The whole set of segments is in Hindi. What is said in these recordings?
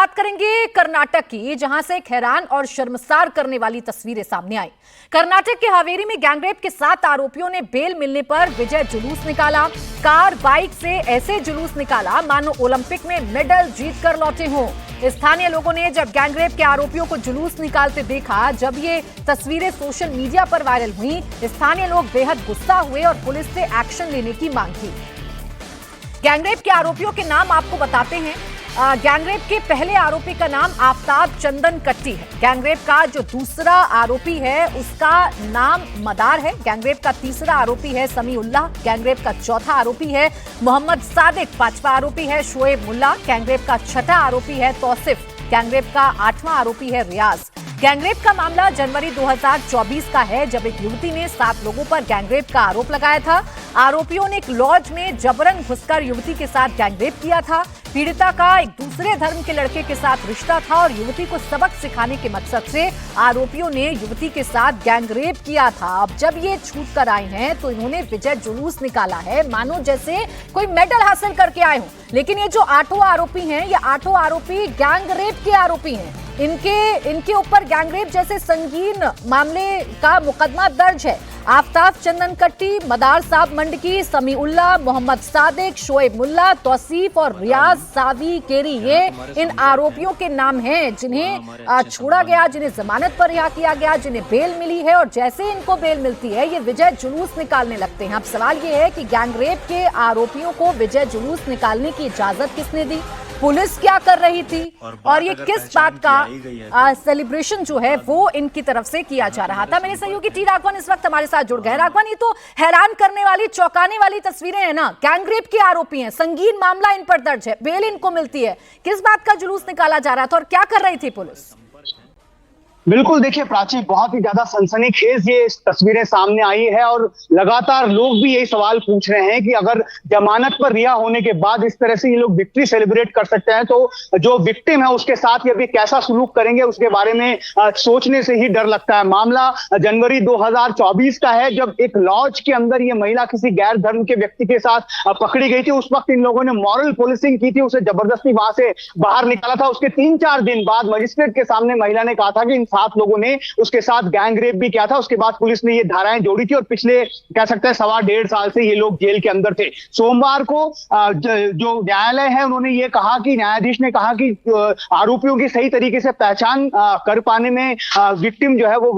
बात करेंगे कर्नाटक की, जहां से एक हैरान और शर्मसार करने वाली तस्वीरें सामने आई। कर्नाटक के हावेरी में गैंगरेप के 7 आरोपियों ने बेल मिलने पर विजय जुलूस निकाला। कार बाइक से ऐसे जुलूस निकाला मानो ओलंपिक में मेडल जीत कर लौटे हों। स्थानीय लोगों ने जब गैंगरेप के आरोपियों को जुलूस निकालते देखा, जब ये तस्वीरें सोशल मीडिया पर वायरल हुई, स्थानीय लोग बेहद गुस्सा हुए और पुलिस से एक्शन लेने की मांग की। गैंगरेप के आरोपियों के नाम आपको बताते हैं। गैंगरेप के पहले आरोपी का नाम आफताब चंदन कट्टी है। गैंगरेप का जो दूसरा आरोपी है उसका नाम मदार है। गैंगरेप का तीसरा आरोपी है समीउल्लाह। गैंगरेप का चौथा आरोपी है मोहम्मद सादिक। पांचवा आरोपी है शोएब मुल्ला। गैंगरेप का छठा आरोपी है तौसिफ। गैंगरेप का 8वां आरोपी है रियाज। गैंगरेप का मामला जनवरी 2024 का है, जब एक युवती ने 7 लोगों पर गैंगरेप का आरोप लगाया था। आरोपियों ने एक लॉज में जबरन घुसकर युवती के साथ गैंगरेप किया था। पीड़िता का एक दूसरे धर्म के लड़के के साथ रिश्ता था और युवती को सबक सिखाने के मकसद से आरोपियों ने युवती के साथ गैंगरेप किया था। अब जब ये छूट कर आए हैं तो इन्होंने विजय जुलूस निकाला है, मानो जैसे कोई मेडल हासिल करके आए हों। लेकिन ये जो 8वां आरोपी हैं, ये 8वां आरोपी गैंगरेप के आरोपी हैं। इनके ऊपर गैंगरेप जैसे संगीन मामले का मुकदमा दर्ज है। आफताब चंदन कट्टी, मदार साहब मंडकी, समीउल्लाह, मोहम्मद सादिक, शोएब मुल्ला, तौसीफ और रियाज सावी केरी, ये इन आरोपियों के नाम हैं जिन्हें छोड़ा गया, जिन्हें जमानत पर रिहा किया गया, जिन्हें बेल मिली है। और जैसे इनको बेल मिलती है, ये विजय जुलूस निकालने लगते हैं। अब सवाल ये है कि गैंगरेप के आरोपियों को विजय जुलूस निकालने की इजाजत किसने दी? पुलिस क्या कर रही थी? और ये किस बात का सेलिब्रेशन जो है वो इनकी तरफ से किया जा रहा था? मेरे सहयोगी टी राघवन इस वक्त हमारे साथ जुड़ गए। राघवन, ये तो हैरान करने वाली, चौंकाने वाली तस्वीरें हैं ना। गैंगरेप के आरोपी हैं, संगीन मामला इन पर दर्ज है, बेल इनको मिलती है। किस बात का जुलूस निकाला जा रहा था और क्या कर रही थी पुलिस? बिल्कुल, देखिए प्राची, बहुत ही ज्यादा सनसनीखेज ये तस्वीरें सामने आई है और लगातार लोग भी यही सवाल पूछ रहे हैं कि अगर जमानत पर रिहा होने के बाद इस तरह से ये लोग विक्ट्री सेलिब्रेट कर सकते हैं तो जो विक्टिम है उसके साथ ये भी कैसा सलूक करेंगे, उसके बारे में सोचने से ही डर लगता है। मामला जनवरी 2024 का है, जब एक लॉज के अंदर ये महिला किसी गैर धर्म के व्यक्ति के साथ पकड़ी गई थी। उस वक्त इन लोगों ने मॉरल पुलिसिंग की थी, उसे जबरदस्ती वहां से बाहर निकाला था। उसके 3-4 दिन बाद मजिस्ट्रेट के सामने महिला ने कहा था कि इन 7 लोगों ने उसके साथ गैंगरेप भी किया था। उसके बाद पुलिस ने ये धाराएं जोड़ी थी और पिछले कह सकते हैं 1.25 साल से ये लोग जेल के अंदर थे। सोमवार को जो न्यायालय है उन्होंने ये कहा कि न्यायाधीश ने कहा कि आरोपियों की सही तरीके से पहचान कर पाने में विक्टिम जो है वो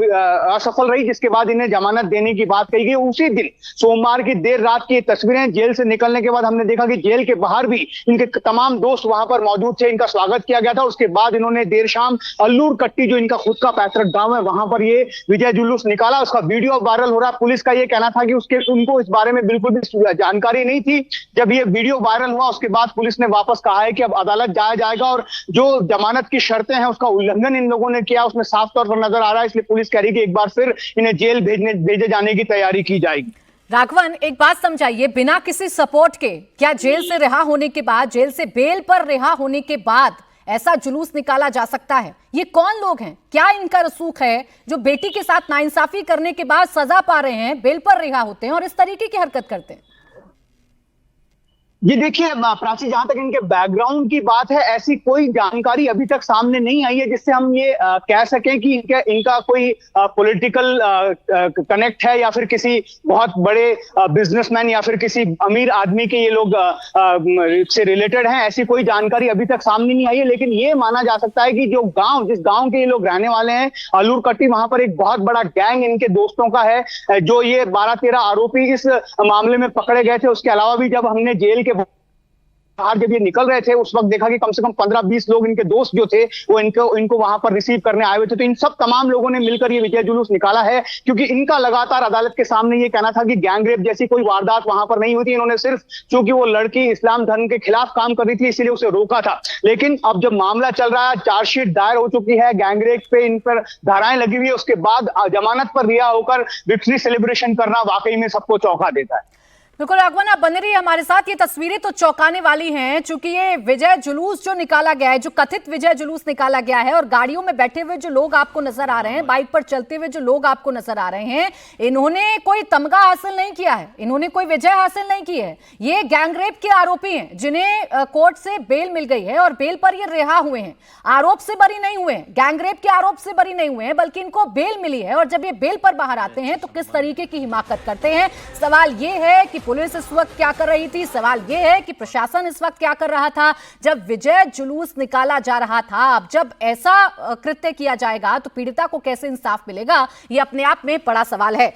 असफल रही, जिसके बाद इन्हें जमानत देने की बात कही गई। उसी दिन सोमवार की देर रात की तस्वीरें, जेल से निकलने के बाद हमने देखा कि जेल के बाहर भी इनके तमाम दोस्त वहां पर मौजूद थे, इनका स्वागत किया गया था। उसके बाद इन्होंने देर शाम अल्लूर कट्टी, जो इनका खुद का पैतृक गांव है, वहां पर ये विजय जुलूस निकाला। उसका वीडियो वायरल हो रहा है। पुलिस का ये कहना था कि उनको इस बारे में बिल्कुल भी जानकारी नहीं थी। जब ये वीडियो वायरल हुआ उसके बाद पुलिस ने वापस कहा है कि अब अदालत जाया जाएगा और जो जमानत की शर्तें हैं उसका उल्लंघन इन लोगों ने किया उसमें साफ तौर पर नजर आ रहा है। इसलिए पुलिस कह रही है कि एक बार फिर इन्हें जेल भेजे जाने की तैयारी की जाएगी। राघवन, एक बात समझाइए, बिना किसी सपोर्ट के क्या जेल से रिहा होने के बाद, जेल से बेल पर रिहा होने के बाद ऐसा जुलूस निकाला जा सकता है? ये कौन लोग हैं? क्या इनका रसूख है जो बेटी के साथ नाइंसाफी करने के बाद सजा पा रहे हैं, बेल पर रिहा होते हैं और इस तरीके की हरकत करते हैं? ये देखिए प्राची, जहां तक इनके बैकग्राउंड की बात है, ऐसी कोई जानकारी अभी तक सामने नहीं आई है जिससे हम ये कह सकें कि इनका कोई पॉलिटिकल कनेक्ट है या फिर किसी बहुत बड़े बिजनेसमैन या फिर किसी अमीर आदमी के ये लोग से रिलेटेड हैं। ऐसी कोई जानकारी अभी तक सामने नहीं आई है। लेकिन ये माना जा सकता है कि जिस गांव के ये लोग रहने वाले हैं, अल्लूर कट्टी, वहां पर एक बहुत बड़ा गैंग इनके दोस्तों का है। जो ये 12-13 आरोपी इस मामले में पकड़े गए थे। उसके अलावा भी जब हमने जेल के बाहर जब ये निकल रहे थे उस वक्त देखा कि कम से कम 15-20 लोग इनके दोस्त जो थे वो इनको वहां पर रिसीव करने आए हुए थे। तो इन सब तमाम लोगों ने मिलकर ये विजय जुलूस निकाला है, क्योंकि इनका लगातार अदालत के सामने ये कहना था कि गैंगरेप जैसी कोई वारदात वहां पर नहीं हुई थी। इन्होंने सिर्फ चूंकि वो लड़की इस्लाम धर्म के खिलाफ काम कर रही थी इसीलिए उसे रोका था। लेकिन अब जब मामला चल रहा है, चार्जशीट दायर हो चुकी है, गैंगरेप पे इन पर धाराएं लगी हुई है, उसके बाद जमानत पर रिहा होकर विक्ट्री सेलिब्रेशन करना वाकई में सबको चौंका देता है। बिल्कुल राघवन, आप बने रहिए हमारे साथ। ये तस्वीरें तो चौंकाने वाली हैं, चूंकि ये विजय जुलूस जो निकाला गया है, जो कथित विजय जुलूस निकाला गया है, और गाड़ियों में बैठे हुए जो लोग आपको नजर आ रहे हैं, बाइक पर चलते हुए जो लोग आपको नजर आ रहे हैं, इन्होंने कोई तमगा हासिल नहीं किया है, इन्होंने कोई विजय हासिल नहीं की है। ये गैंगरेप के आरोपी हैं जिन्हें कोर्ट से बेल मिल गई है और बेल पर ये रिहा हुए हैं। आरोप से बरी नहीं हुए, गैंगरेप के आरोप से बरी नहीं हुए हैं, बल्कि इनको बेल मिली है। और जब ये बेल पर बाहर आते हैं तो किस तरीके की हिमाकत करते हैं। सवाल ये है कि पुलिस इस वक्त क्या कर रही थी, सवाल यह है कि प्रशासन इस वक्त क्या कर रहा था जब विजय जुलूस निकाला जा रहा था। अब जब ऐसा कृत्य किया जाएगा तो पीड़िता को कैसे इंसाफ मिलेगा, यह अपने आप में बड़ा सवाल है।